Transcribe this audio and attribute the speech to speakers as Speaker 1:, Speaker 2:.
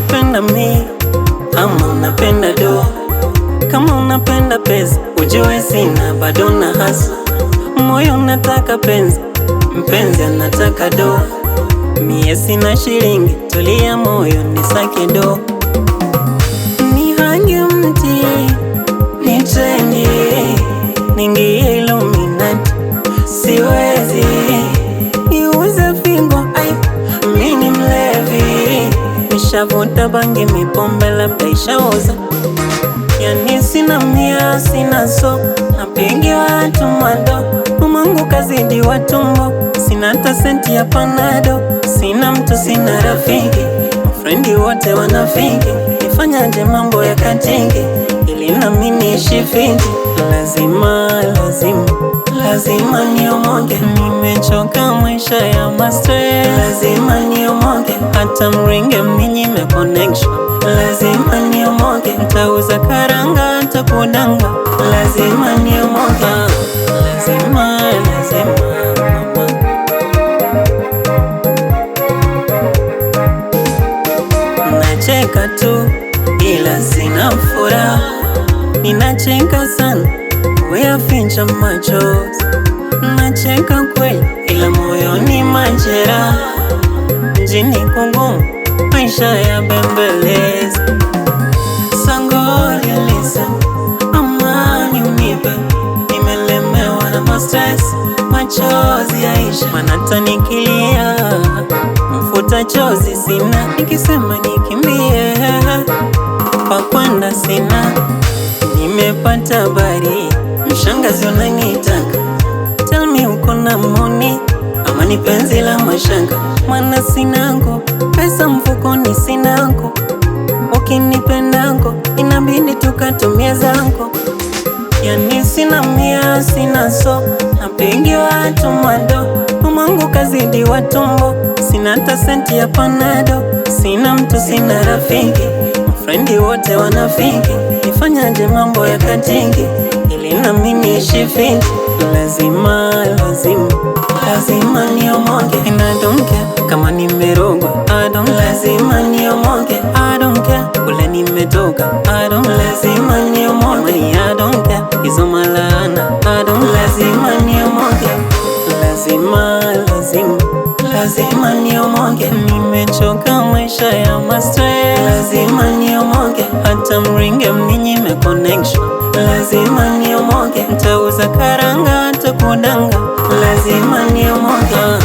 Speaker 1: unanipenda mi ama unapenda do? Kama unapenda pesa ujue sina bado na hasa. Moyo unataka penzi, mpenzi anataka do. Mie sina shilingi, tulia moyo nisake do. Nihange mti, nitrendi, ningie Illuminati, siwezi niuze figo, ai mini mlevi. Nishavuta bangi mipombe labda ishaoza. Yani sina mia, sina so, napigi watu mado. Umangu kazidi watumbo, sina hata senti ya panado. Sina mtu, sina rafiki, mafrendi wote wanafiki. Nifanyaje mambo ya katingi, ili nami niishi fiti. Lazima niomoge. Nimechoka maisha ya mastre. Lazima niomoge. Hata mringe mninyime connection. Lazima niomoge. Nitauza karanga, nitakudanga. Lazima niomoge. Lazima mama. Nacheka tu ila sina furaha. Ninacheka sana kuyaficha machozi. Nacheka kweli ila moyoni majeraha. Mjini kungumu, maisha ya bembeleza. Sangoli alisa, amani unipe. Nimelemewa na mastress, machozi yaisha. Manata nikilia, mfuta chozi sina. Nikisema nikimbie, pa kwenda sina. Nimepata habari, mshangazi unanitaka. Tell me uko na money, ama ni penzi la mashanga. Mana sinango, pesa mfukoni sinango. Ukinipendako, inabidi tukatumia zango. Yani sina mia, sina so, napigi watu mado. Umangu kazidi watumbo, sina hata senti ya panado. Sina mtu, sina rafiki, mafrendi wote wanafiki. Nifanyaje mambo ya katingi, ili nami niishi fiti. Lazima niomoge. And I don't care kama nimerogwa, I don't. Lazima niomoge, I don't care kule nimetoka, I don't. Lazima niomoge, I don't care hizo malana, I don't. Lazima niomoge. Lazima niomoge. Nimechoka maisha ya mastre. Lazima niomoge. Hata mringe mninyime connection. Lazima niomoge. Nitauza karanga, nitakudanga. Lazima niomoge.